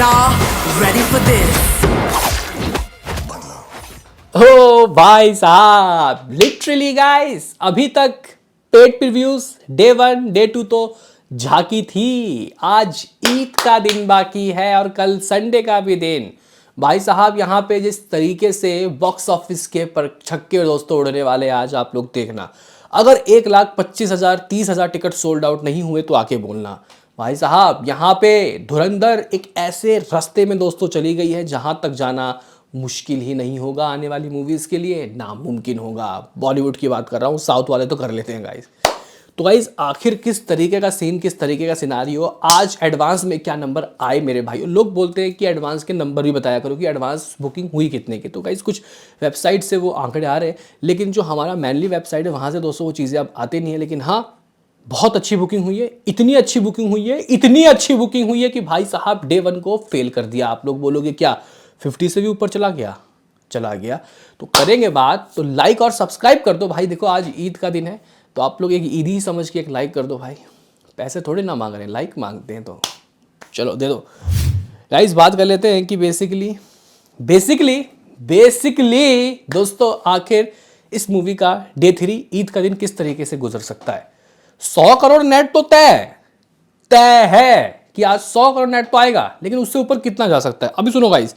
Nah, ready for this. ओ भाई साहब, literally guys, अभी तक पेड प्रीव्यूज डे 1 डे 2 तो झांकी थी। आज ईद का दिन बाकी है और कल संडे का भी दिन। भाई साहब, यहाँ पे जिस तरीके से बॉक्स ऑफिस के पर छक्के दोस्तों उड़ने वाले आज आप लोग देखना। अगर 1,25,000 30,000 टिकट सोल्ड आउट नहीं हुए तो आके बोलना। भाई साहब, यहाँ पे धुरंधर एक ऐसे रास्ते में दोस्तों चली गई है जहाँ तक जाना मुश्किल ही नहीं होगा। आने वाली मूवीज़ के लिए नामुमकिन होगा। बॉलीवुड की बात कर रहा हूँ, साउथ वाले तो कर लेते हैं गाइस। तो गाइस, आखिर किस तरीके का सीन, किस तरीके का सिनारियो, आज एडवांस में क्या नंबर आए मेरे भाई। लोग बोलते हैं कि एडवांस के नंबर भी बताया करो कि एडवांस बुकिंग हुई कितने की। तो गाइस, कुछ वेबसाइट से वो आंकड़े आ रहे हैं, लेकिन जो हमारा मैनली वेबसाइट है वहाँ से दोस्तों वो चीज़ें अब आते नहीं है। लेकिन हाँ, बहुत अच्छी बुकिंग हुई है। इतनी अच्छी बुकिंग हुई है, इतनी अच्छी बुकिंग हुई है कि भाई साहब डे 1 को फेल कर दिया। आप लोग बोलोगे क्या 50 से भी ऊपर चला गया? चला गया। तो करेंगे बात, तो लाइक और सब्सक्राइब कर दो भाई। देखो आज ईद का दिन है, तो आप लोग एक ईद ही समझ के एक लाइक कर दो भाई। पैसे थोड़े ना मांग रहे हैं, लाइक मांगते हैं, तो चलो दे दो। गाइस, बात कर लेते हैं कि बेसिकली दोस्तों, आखिर इस मूवी का डे 3 ईद का दिन किस तरीके से गुजर सकता है। 100 करोड़ नेट तो तय है कि आज 100 करोड़ नेट तो आएगा, लेकिन उससे ऊपर कितना जा सकता है। अभी सुनो गाइस,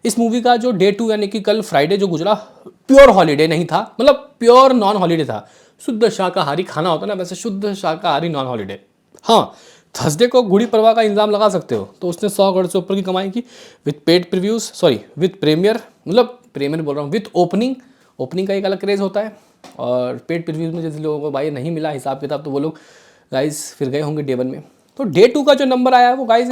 इस मूवी का जो डे 2 यानी कि कल फ्राइडे जो गुजरा, प्योर हॉलीडे नहीं था, मतलब प्योर नॉन हॉलीडे था। शुद्ध शाकाहारी खाना होता ना, वैसे शुद्ध शाकाहारी नॉन हॉलीडे। हाँ, थर्सडे को गुड़ी पड़वा का इल्ज़ाम लगा सकते हो। तो उसने 100 करोड़ से ऊपर की कमाई की with paid previews, sorry with premiere, मतलब प्रीमियर बोल रहा हूँ, विथ ओपनिंग का एक अलग क्रेज़ होता है। और पेड प्रीव्यूज में जैसे लोगों को भाई नहीं मिला हिसाब किताब, तो वो लोग गाइस फिर गए होंगे डे 1 में। तो डे 2 का जो नंबर आया है वो गाइस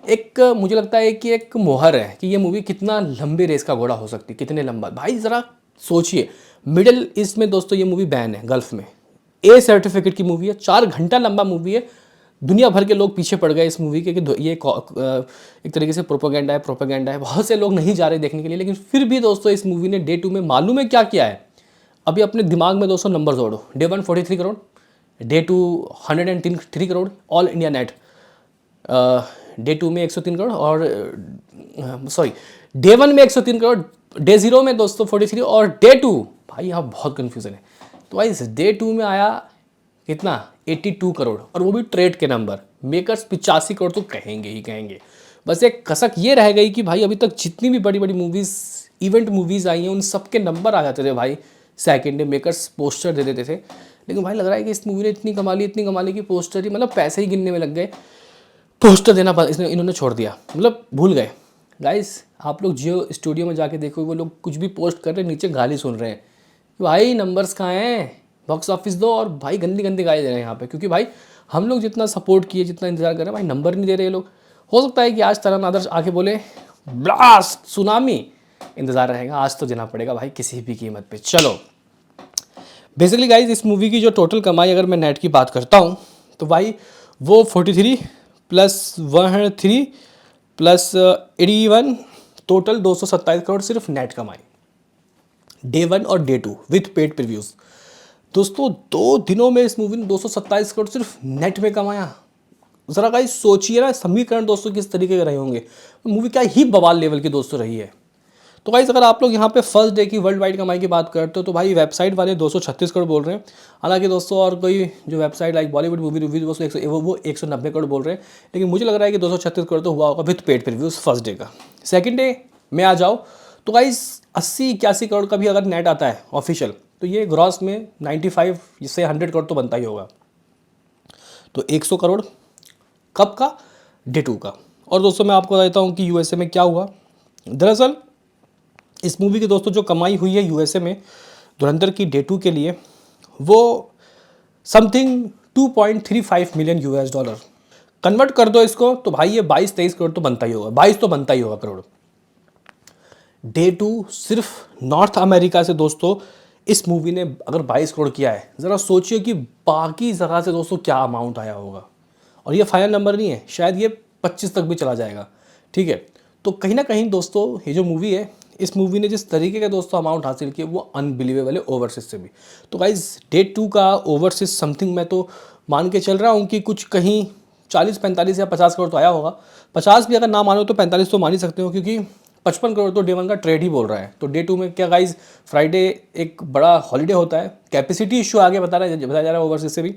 एक मुझे लगता है कि एक मोहर है कि ये मूवी कितना लंबे रेस का घोड़ा हो सकती है, कितने लंबा। भाई ज़रा सोचिए, मिडिल ईस्ट में दोस्तों ये मूवी बैन है, गल्फ में। ए सर्टिफिकेट की मूवी है, 4 घंटा लंबा मूवी है। दुनिया भर के लोग पीछे पड़ गए इस मूवी के कि ये एक तरीके से प्रोपेगेंडा है। बहुत से लोग नहीं जा रहे देखने के लिए, लेकिन फिर भी दोस्तों इस मूवी ने डे 2 में मालूम है क्या किया है। अभी अपने दिमाग में दोस्तों नंबर जोड़ो। Day 1 43 crore, day 2 103 crore all India net, day 2 में 103 करोड़, और सॉरी डे 1 में 103 करोड़, डे 0 में दोस्तों 43, और डे 2 भाई यहाँ बहुत कन्फ्यूज़न है। तो भाई डे 2 में आया कितना 82 करोड़, और वो भी ट्रेड के नंबर। मेकर्स 85 करोड़ तो कहेंगे ही कहेंगे। बस एक कसक ये रह गई कि भाई अभी तक जितनी भी बड़ी बड़ी मूवीज़, इवेंट मूवीज़ आई हैं, उन सब के नंबर आ जाते थे भाई सेकेंड डे। मेकर्स पोस्टर दे देते थे, लेकिन भाई लग रहा है कि इस मूवी ने इतनी कमा ली कि पोस्टर ही, मतलब पैसे ही गिनने में लग गए। पोस्टर देना इन्होंने छोड़ दिया, मतलब भूल गए। गाइस, आप लोग जियो स्टूडियो में जाके देखो, वो लोग कुछ भी पोस्ट कर रहे हैं, नीचे गाली सुन रहे हैं। भाई नंबर्स कहाँ हैं, बॉक्स ऑफिस दो। और भाई गंदी गंदी गाली दे रहे हैं यहाँ पे, क्योंकि भाई हम लोग जितना सपोर्ट किए, जितना इंतजार कर रहे हैं, भाई नंबर नहीं दे रहे ये लोग। हो सकता है कि आज तरन आदर्श आके बोले ब्लास्ट सुनामी, इंतजार रहेगा। आज तो देना पड़ेगा भाई किसी भी कीमत पे। चलो, बेसिकली गाइज, इस मूवी की जो टोटल कमाई अगर मैं नेट की बात करता हूँ तो भाई वो 43 प्लस 103 प्लस 81, टोटल 227 करोड़ सिर्फ नेट कमाई डे 1 और डे 2 विथ पेड प्रीव्यूज। दोस्तों 2 दिनों में इस मूवी ने 227 करोड़ सिर्फ नेट में कमाया। ज़रा गाइस सोचिए ना, समीकरण दोस्तों किस तरीके के रहे होंगे। मूवी क्या ही बवाल लेवल की दोस्तों रही है। तो गाइस, अगर आप लोग यहाँ पे फर्स्ट डे की वर्ल्ड वाइड कमाई की बात करते हो तो भाई वेबसाइट वाले 236 करोड़ बोल रहे हैं। हालांकि दोस्तों और कोई जो website like Bollywood movie reviews वो 190 करोड़ बोल रहे हैं, लेकिन मुझे लग रहा है कि 236 करोड़ तो हुआ होगा with paid reviews first day का। सेकंड डे में आ जाओ तो गाइस 80-81 करोड़ का भी अगर नेट आता है ऑफिशियल, तो ये ग्रॉस में 95 से 100 करोड़ तो बनता ही होगा। तो 100 करोड़ कब का, डे 2 का। और दोस्तों मैं आपको बताता हूँ कि यूएसए में क्या हुआ। दरअसल इस मूवी की दोस्तों जो कमाई हुई है यूएसए में धुरंधर की डे 2 के लिए, वो something 2.35 million US dollar. Convert कर दो इसको तो भाई ये 22-23 करोड़ तो बनता ही होगा, 22 तो बनता ही होगा करोड़। डे 2 सिर्फ नॉर्थ अमेरिका से दोस्तों इस मूवी ने अगर 22 करोड़ किया है, ज़रा सोचिए कि बाकी जगह से दोस्तों क्या अमाउंट आया होगा। और ये फाइनल नंबर नहीं है, शायद ये 25 तक भी चला जाएगा। ठीक है, तो कहीं ना कहीं दोस्तों ये जो मूवी है, इस मूवी ने जिस तरीके के दोस्तों अमाउंट हासिल किए वो अनबिलीवेबल है ओवरसीज से भी। तो गाइज डे 2 का ओवरसीज समथिंग मैं तो मान के चल रहा हूँ कि कुछ कहीं 40-45 या 50 करोड़ तो आया होगा। 50 भी अगर ना मानो तो 45 तो मान ही सकते हो, क्योंकि 55 करोड़ तो डे 1 का ट्रेड ही बोल रहा है। तो डे 2 में क्या गाइज, फ्राइडे एक बड़ा हॉलीडे होता है, कैपेसिटी इशू आगे बताया जा रहा है ओवरसीज से भी।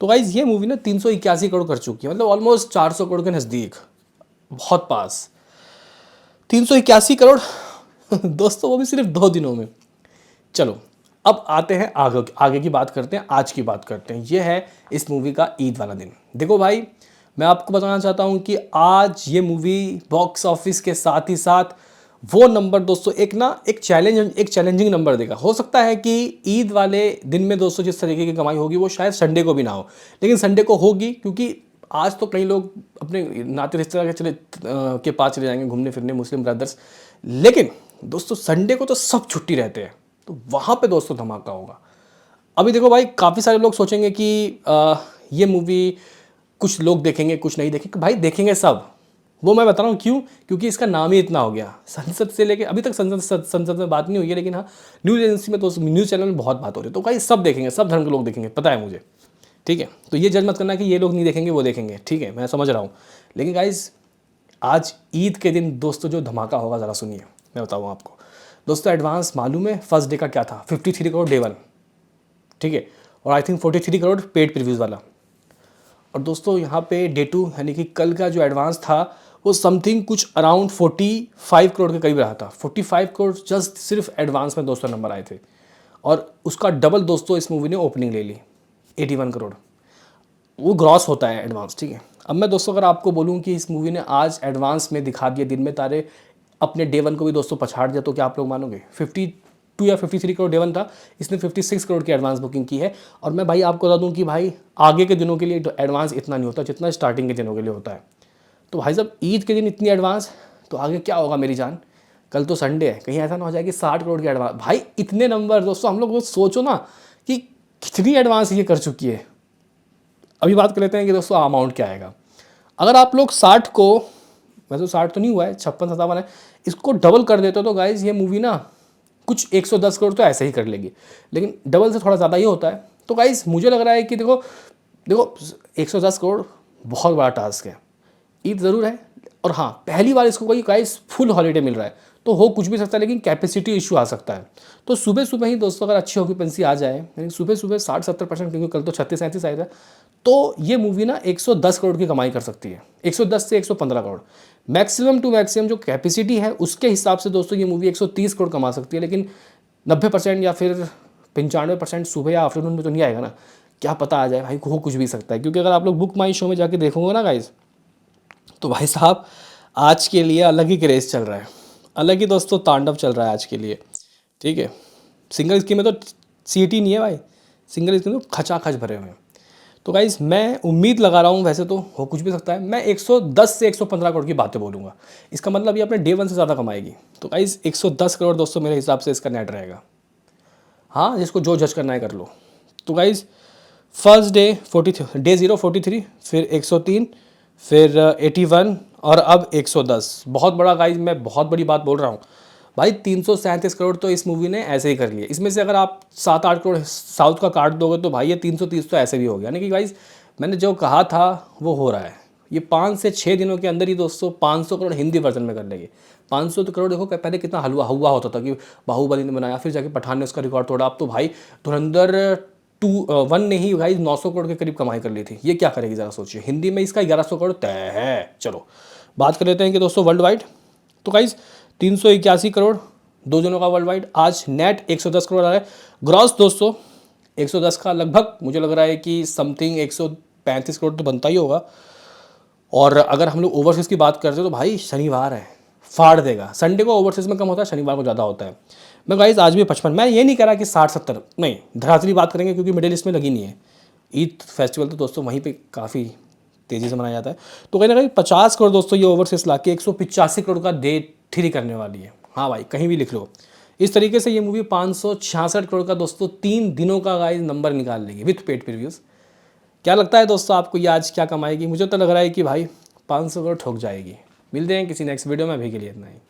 तो गाइज ये मूवी ना 381 करोड़ कर चुकी है, मतलब ऑलमोस्ट 400 करोड़ के नज़दीक, बहुत पास। 381 करोड़ दोस्तों, वो भी सिर्फ 2 दिनों में। चलो अब आते हैं आगे की बात करते हैं, आज की बात करते हैं। ये है इस मूवी का ईद वाला दिन। देखो भाई, मैं आपको बताना चाहता हूँ कि आज ये मूवी बॉक्स ऑफिस के साथ ही साथ वो नंबर दोस्तों एक चैलेंजिंग नंबर देगा। हो सकता है कि ईद वाले दिन में दोस्तों जिस तरीके की कमाई होगी वो शायद संडे को भी ना हो, लेकिन संडे को होगी, क्योंकि आज तो कई लोग अपने नाते रिश्तेदार के पास चले जाएंगे घूमने फिरने, मुस्लिम ब्रदर्स। लेकिन दोस्तों संडे को तो सब छुट्टी रहते हैं, तो वहाँ पे दोस्तों धमाका होगा। अभी देखो भाई, काफ़ी सारे लोग सोचेंगे कि ये मूवी कुछ लोग देखेंगे कुछ नहीं देखेंगे। भाई देखेंगे सब, वो मैं बता रहा हूँ क्यों, क्योंकि इसका नाम ही इतना हो गया। संसद से लेके अभी तक संसद में बात नहीं हुई है, लेकिन हाँ न्यूज़ एजेंसी में तो न्यूज़ चैनल में बहुत बात हो रही है। तो भाई सब देखेंगे, सब धर्म के लोग देखेंगे, पता है मुझे, ठीक है। तो ये जज मत करना कि ये लोग नहीं देखेंगे वो देखेंगे, ठीक है, मैं समझ रहा हूँ। लेकिन गाइज आज ईद के दिन दोस्तों जो धमाका होगा ज़रा सुनिए, मैं बताऊँ आपको। दोस्तों एडवांस मालूम है फर्स्ट डे का क्या था? 53 करोड़ डे 1, ठीक है, और I think 43 crore paid previews वाला। और दोस्तों यहाँ पे डे 2 यानी कि कल का जो एडवांस था वो समथिंग कुछ अराउंड 45 करोड़ के करीब रहा था। 45 करोड़ जस्ट सिर्फ एडवांस में दोस्तों नंबर आए थे, और उसका डबल दोस्तों इस मूवी ने ओपनिंग ले ली, 81 करोड़। वो ग्रॉस होता है एडवांस, ठीक है। अब मैं दोस्तों अगर आपको बोलूँ कि इस मूवी ने आज एडवांस में दिखा दिया दिन में तारे, अपने डे 1 को भी दोस्तों पछाड़ दिया, तो क्या आप लोग मानोगे? 52 या 53 करोड़ डे 1 था, इसने 56 करोड़ की एडवांस बुकिंग की है। और मैं भाई आपको बता दूं कि भाई आगे के दिनों के लिए एडवांस इतना नहीं होता जितना स्टार्टिंग के दिनों के लिए होता है। तो भाई साहब ईद के दिन इतनी एडवांस, तो आगे क्या होगा मेरी जान? कल तो संडे है, कहीं ऐसा ना हो जाए कि 60 करोड़ की एडवांस। भाई इतने नंबर दोस्तों, हम लोग सोचो ना कि कितनी एडवांस ये कर चुकी है। अभी बात कर लेते हैं कि दोस्तों अमाउंट क्या आएगा। अगर आप लोग 60 को, वैसे 60 तो नहीं हुआ है, 56-57 है, इसको डबल कर देते हो तो गाइज ये मूवी ना कुछ 110 करोड़ तो ऐसे ही कर लेगी, लेकिन डबल से थोड़ा ज़्यादा ही होता है। तो गाइज मुझे लग रहा है कि देखो 110 करोड़ बहुत बड़ा टास्क है। ईद ज़रूर है, और हाँ पहली बार इसको कोई गाइज फुल हॉलीडे मिल रहा है, तो हो कुछ भी सकता है, लेकिन कैपेसिटी इशू आ सकता है। तो सुबह सुबह ही दोस्तों अगर अच्छी ऑक्यूपेंसी आ जाए, यानी सुबह सुबह 60-70%, क्योंकि कल तो 36-37 आया था, तो ये मूवी ना 110 करोड़ की कमाई कर सकती है। 110 से 115 करोड़ मैक्सिमम टू मैक्सिमम जो कैपेसिटी है उसके हिसाब से दोस्तों ये मूवी 130 करोड़ कमा सकती है। लेकिन 90% या फिर 95% सुबह या आफ्टरनून में तो नहीं आएगा ना, क्या पता आ जाए भाई, हो कुछ भी सकता है। क्योंकि अगर आप लोग बुक माई शो में जाके देखोगे ना गाइज, तो भाई साहब आज के लिए अलग ही क्रेज़ चल रहा है, अलग ही दोस्तों तांडव चल रहा है आज के लिए, ठीक है। सिंगल स्क्रीन में तो सीट ही नहीं है भाई, सिंगल स्क्रीन में खचाखच भरे हुए हैं। तो गाइज़ मैं उम्मीद लगा रहा हूँ, वैसे तो हो कुछ भी सकता है, मैं 110 से 115 करोड़ की बातें बोलूँगा। इसका मतलब ये अपने डे 1 से ज़्यादा कमाएगी। तो गाइज़ 110 करोड़ दोस्तों मेरे हिसाब से इसका नेट रहेगा। हाँ जिसको जो जज करना है कर लो। तो गाइज़ फर्स्ट डे 43, डे 0 43, फिर 103, फिर 81, और अब 110। बहुत बड़ा गाइज, मैं बहुत बड़ी बात बोल रहा हूँ भाई। 337 करोड़ तो इस मूवी ने ऐसे ही कर लिए। इसमें से अगर आप 7-8 करोड़ साउथ का काट दोगे तो भाई ये 330 तो ऐसे भी हो गया। यानी कि गाइज मैंने जो कहा था वो हो रहा है। ये 5 से 6 दिनों के अंदर ही दोस्तों 500 करोड़ हिंदी वर्जन में कर लेंगे। 500 तो करोड़ देखो पहले कितना हलवा हुआ होता था कि बाहुबली ने बनाया, फिर जाके पठान ने उसका रिकॉर्ड तोड़ा। अब तो भाई धुरंधर 1 ने ही भाई 900 करोड़ के करीब कमाई कर ली थी। ये क्या करेगी ज़रा सोचिए। हिंदी में इसका 1100 करोड़ तय है। चलो बात कर लेते हैं कि दोस्तों वर्ल्ड वाइड। तो गाइज 381 करोड़ 2 दिनों का वर्ल्ड वाइड। आज नेट 110 करोड़ आ रहा है। ग्रॉस दोस्तों 110 का लगभग मुझे लग रहा है कि समथिंग 135 करोड़ तो बनता ही होगा। और अगर हम लोग ओवरसीज़ की बात करते हैं तो भाई शनिवार है, फाड़ देगा। संडे को ओवरसीज़ में कम होता है, शनिवार को ज़्यादा होता है। मैं गाइज आज भी 55, मैं ये नहीं कह रहा कि 60-70, नहीं धरातली बात करेंगे क्योंकि मिडिल ईस्ट में लगी नहीं है। ईद फेस्टिवल तो दोस्तों वहीं पे काफ़ी तेज़ी से मनाया जाता है। तो कहीं ना कहीं 50 करोड़ दोस्तों ये ओवरसीज़ ला के 185 करोड़ का डे 3 करने वाली है। हाँ भाई कहीं भी लिख लो। इस तरीके से ये मूवी 566 करोड़ का दोस्तों 3 दिनों का गाइज नंबर निकाल लेगी विथ पेड प्रीव्यूज़। क्या लगता है दोस्तों आपको ये आज क्या कमाएगी? मुझे तो लग रहा है कि भाई 500 करोड़ ठोक जाएगी। मिलते हैं किसी नेक्स्ट वीडियो में, अभी के लिए इतना ही।